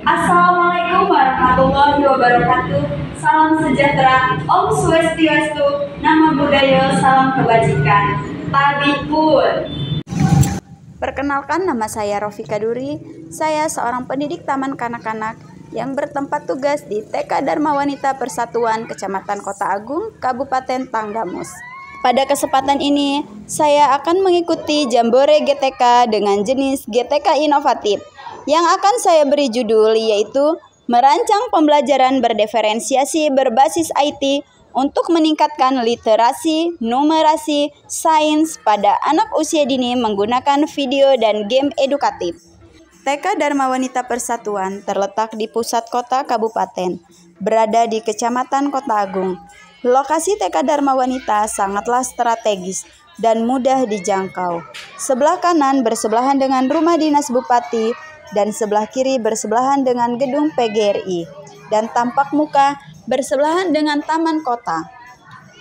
Assalamualaikum warahmatullahi wabarakatuh. Salam sejahtera, Om Swastiastu, Nama Budaya, Salam Kebajikan. Tabikun. Perkenalkan, nama saya Rofika Duri. Saya seorang pendidik taman kanak-kanak yang bertempat tugas di TK Dharma Wanita Persatuan Kecamatan Kota Agung, Kabupaten Tanggamus. Pada kesempatan ini, saya akan mengikuti Jambore GTK dengan jenis GTK inovatif yang akan saya beri judul yaitu Merancang Pembelajaran Berdiferensiasi Berbasis IT untuk meningkatkan literasi, numerasi, sains pada anak usia dini menggunakan video dan game edukatif. TK Dharma Wanita Persatuan terletak di pusat kota kabupaten, berada di Kecamatan Kota Agung. Lokasi TK Dharma Wanita sangatlah strategis dan mudah dijangkau. Sebelah kanan bersebelahan dengan rumah dinas bupati dan sebelah kiri bersebelahan dengan gedung PGRI dan tampak muka bersebelahan dengan taman kota.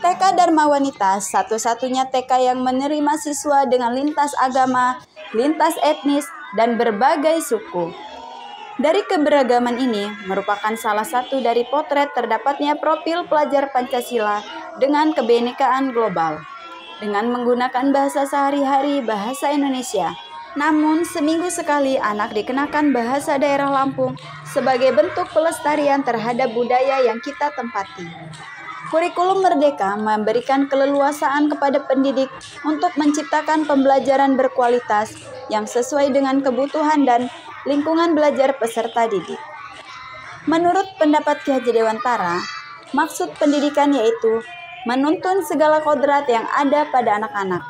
TK Dharma Wanita satu-satunya TK yang menerima siswa dengan lintas agama, lintas etnis, dan berbagai suku. Dari keberagaman ini merupakan salah satu dari potret terdapatnya profil pelajar Pancasila dengan kebinekaan global. Dengan menggunakan bahasa sehari-hari bahasa Indonesia, namun seminggu sekali anak dikenakan bahasa daerah Lampung sebagai bentuk pelestarian terhadap budaya yang kita tempati. Kurikulum Merdeka memberikan keleluasaan kepada pendidik untuk menciptakan pembelajaran berkualitas yang sesuai dengan kebutuhan dan lingkungan belajar peserta didik. Menurut pendapat Ki Haji Dewantara, maksud pendidikan yaitu menuntun segala kodrat yang ada pada anak-anak,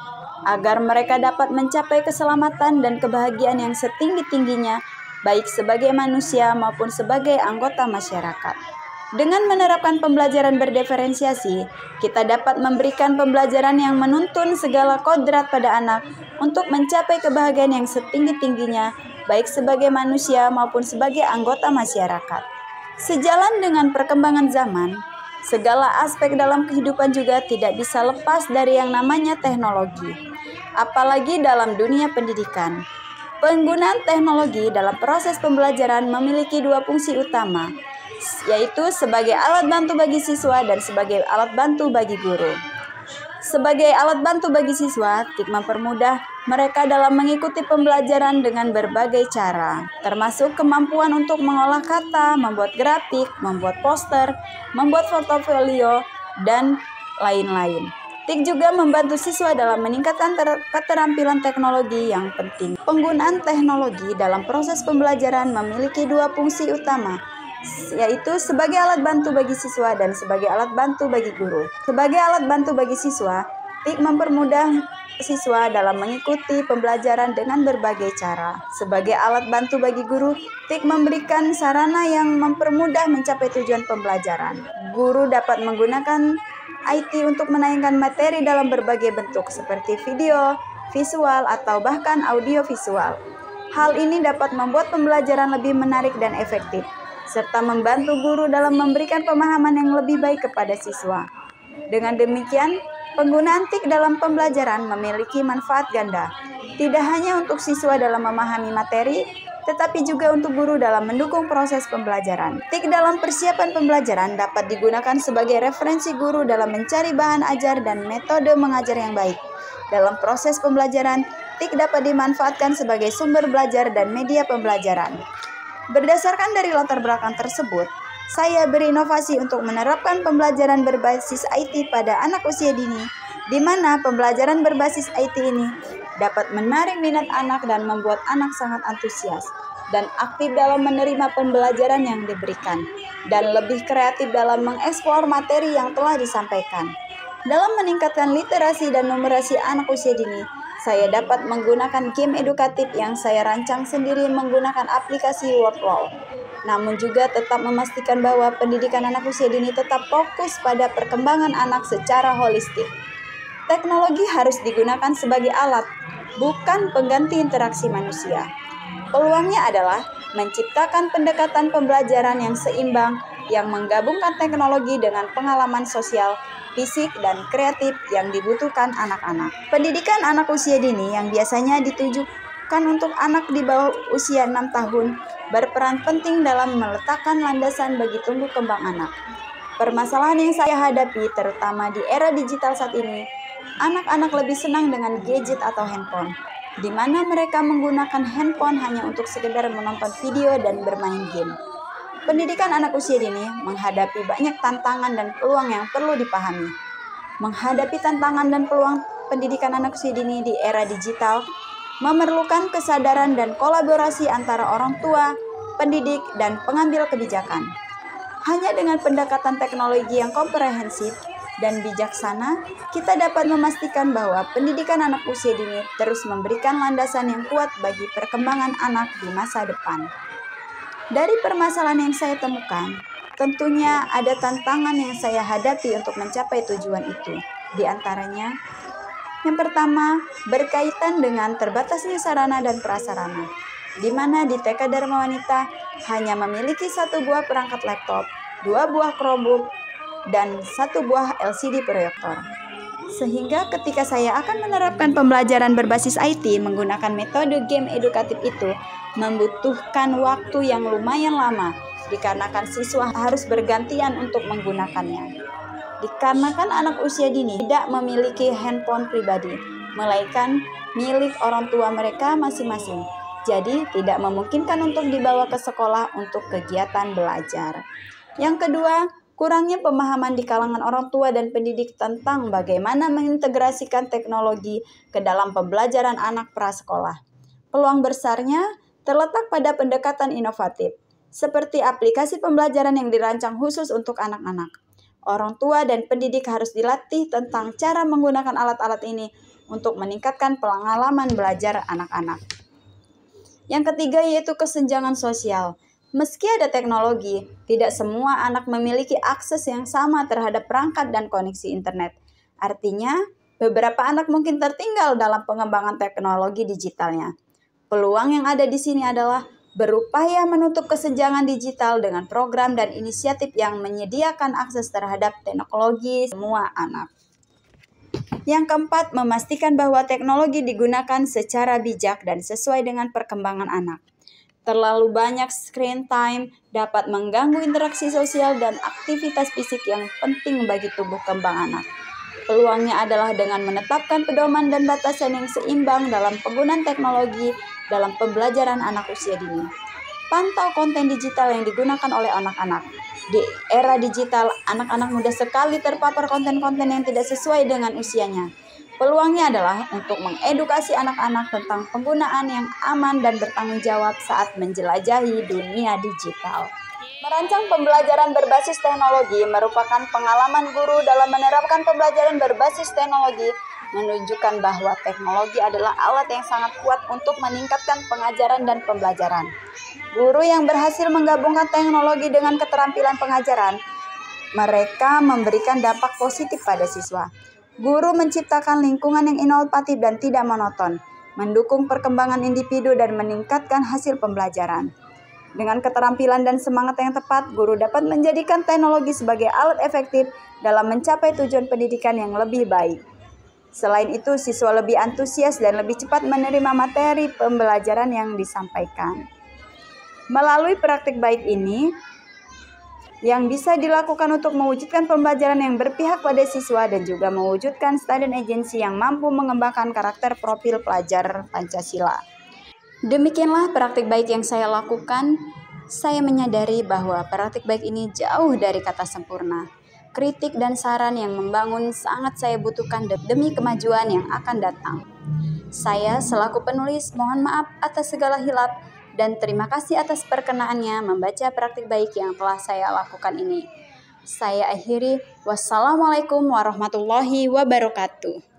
agar mereka dapat mencapai keselamatan dan kebahagiaan yang setinggi-tingginya, baik sebagai manusia maupun sebagai anggota masyarakat. Dengan menerapkan pembelajaran berdiferensiasi, kita dapat memberikan pembelajaran yang menuntun segala kodrat pada anak untuk mencapai kebahagiaan yang setinggi-tingginya, baik sebagai manusia maupun sebagai anggota masyarakat. Sejalan dengan perkembangan zaman, segala aspek dalam kehidupan juga tidak bisa lepas dari yang namanya teknologi. Apalagi dalam dunia pendidikan. Penggunaan teknologi dalam proses pembelajaran memiliki dua fungsi utama, yaitu sebagai alat bantu bagi siswa dan sebagai alat bantu bagi guru. Sebagai alat bantu bagi siswa, TIK mempermudah mereka dalam mengikuti pembelajaran dengan berbagai cara, termasuk kemampuan untuk mengolah kata, membuat grafik, membuat poster, membuat portofolio, dan lain-lain. TIK juga membantu siswa dalam meningkatkan keterampilan teknologi yang penting. Penggunaan teknologi dalam proses pembelajaran memiliki dua fungsi utama, yaitu sebagai alat bantu bagi siswa dan sebagai alat bantu bagi guru. Sebagai alat bantu bagi siswa, TIK mempermudah siswa dalam mengikuti pembelajaran dengan berbagai cara. Sebagai alat bantu bagi guru, TIK memberikan sarana yang mempermudah mencapai tujuan pembelajaran. Guru dapat menggunakan IT untuk menayangkan materi dalam berbagai bentuk seperti video, visual, atau bahkan audio visual. Hal ini dapat membuat pembelajaran lebih menarik dan efektif, serta membantu guru dalam memberikan pemahaman yang lebih baik kepada siswa. Dengan demikian, penggunaan TIK dalam pembelajaran memiliki manfaat ganda, tidak hanya untuk siswa dalam memahami materi, tetapi juga untuk guru dalam mendukung proses pembelajaran. TIK dalam persiapan pembelajaran dapat digunakan sebagai referensi guru dalam mencari bahan ajar dan metode mengajar yang baik. Dalam proses pembelajaran, TIK dapat dimanfaatkan sebagai sumber belajar dan media pembelajaran. Berdasarkan dari latar belakang tersebut, saya berinovasi untuk menerapkan pembelajaran berbasis IT pada anak usia dini, di mana pembelajaran berbasis IT ini dapat menarik minat anak dan membuat anak sangat antusias dan aktif dalam menerima pembelajaran yang diberikan, dan lebih kreatif dalam mengeksplor materi yang telah disampaikan. Dalam meningkatkan literasi dan numerasi anak usia dini, saya dapat menggunakan game edukatif yang saya rancang sendiri menggunakan aplikasi Wordwall. Namun juga tetap memastikan bahwa pendidikan anak usia dini tetap fokus pada perkembangan anak secara holistik. Teknologi harus digunakan sebagai alat, bukan pengganti interaksi manusia. Peluangnya adalah menciptakan pendekatan pembelajaran yang seimbang, yang menggabungkan teknologi dengan pengalaman sosial, fisik, dan kreatif yang dibutuhkan anak-anak. Pendidikan anak usia dini yang biasanya dituju kan untuk anak di bawah usia 6 tahun berperan penting dalam meletakkan landasan bagi tumbuh kembang anak. Permasalahan yang saya hadapi terutama di era digital saat ini, anak-anak lebih senang dengan gadget atau handphone, di mana mereka menggunakan handphone hanya untuk sekedar menonton video dan bermain game. Pendidikan anak usia dini menghadapi banyak tantangan dan peluang yang perlu dipahami. Menghadapi tantangan dan peluang pendidikan anak usia dini di era digital memerlukan kesadaran dan kolaborasi antara orang tua, pendidik, dan pengambil kebijakan. Hanya dengan pendekatan teknologi yang komprehensif dan bijaksana, kita dapat memastikan bahwa pendidikan anak usia dini terus memberikan landasan yang kuat bagi perkembangan anak di masa depan. Dari permasalahan yang saya temukan, tentunya ada tantangan yang saya hadapi untuk mencapai tujuan itu. Di antaranya, yang pertama, berkaitan dengan terbatasnya sarana dan prasarana, di mana di TK Dharma Wanita hanya memiliki 1 buah perangkat laptop, 2 buah Chromebook, dan 1 buah LCD proyektor. Sehingga ketika saya akan menerapkan pembelajaran berbasis IT menggunakan metode game edukatif itu membutuhkan waktu yang lumayan lama dikarenakan siswa harus bergantian untuk menggunakannya. Dikarenakan anak usia dini tidak memiliki handphone pribadi, melainkan milik orang tua mereka masing-masing. Jadi tidak memungkinkan untuk dibawa ke sekolah untuk kegiatan belajar. Yang kedua, kurangnya pemahaman di kalangan orang tua dan pendidik tentang bagaimana mengintegrasikan teknologi ke dalam pembelajaran anak prasekolah. Peluang besarnya terletak pada pendekatan inovatif, seperti aplikasi pembelajaran yang dirancang khusus untuk anak-anak. Orang tua dan pendidik harus dilatih tentang cara menggunakan alat-alat ini untuk meningkatkan pengalaman belajar anak-anak. Yang ketiga yaitu kesenjangan sosial. Meski ada teknologi, tidak semua anak memiliki akses yang sama terhadap perangkat dan koneksi internet. Artinya, beberapa anak mungkin tertinggal dalam pengembangan teknologi digitalnya. Peluang yang ada di sini adalah berupaya menutup kesenjangan digital dengan program dan inisiatif yang menyediakan akses terhadap teknologi semua anak. Yang keempat, memastikan bahwa teknologi digunakan secara bijak dan sesuai dengan perkembangan anak. Terlalu banyak screen time dapat mengganggu interaksi sosial dan aktivitas fisik yang penting bagi tumbuh kembang anak. Peluangnya adalah dengan menetapkan pedoman dan batasan yang seimbang dalam penggunaan teknologi dalam pembelajaran anak usia dini. Pantau konten digital yang digunakan oleh anak-anak. Di era digital, anak-anak mudah sekali terpapar konten-konten yang tidak sesuai dengan usianya. Peluangnya adalah untuk mengedukasi anak-anak tentang penggunaan yang aman dan bertanggung jawab saat menjelajahi dunia digital. Merancang pembelajaran berbasis teknologi merupakan pengalaman guru dalam menerapkan pembelajaran berbasis teknologi, menunjukkan bahwa teknologi adalah alat yang sangat kuat untuk meningkatkan pengajaran dan pembelajaran. Guru yang berhasil menggabungkan teknologi dengan keterampilan pengajaran, mereka memberikan dampak positif pada siswa. Guru menciptakan lingkungan yang inovatif dan tidak monoton, mendukung perkembangan individu dan meningkatkan hasil pembelajaran. Dengan keterampilan dan semangat yang tepat, guru dapat menjadikan teknologi sebagai alat efektif dalam mencapai tujuan pendidikan yang lebih baik. Selain itu, siswa lebih antusias dan lebih cepat menerima materi pembelajaran yang disampaikan. Melalui praktik baik ini, yang bisa dilakukan untuk mewujudkan pembelajaran yang berpihak pada siswa dan juga mewujudkan student agency yang mampu mengembangkan karakter profil pelajar Pancasila. Demikianlah praktik baik yang saya lakukan. Saya menyadari bahwa praktik baik ini jauh dari kata sempurna. Kritik dan saran yang membangun sangat saya butuhkan demi kemajuan yang akan datang. Saya selaku penulis mohon maaf atas segala hilaf dan terima kasih atas perkenaannya membaca praktik baik yang telah saya lakukan ini. Saya akhiri, wassalamualaikum warahmatullahi wabarakatuh.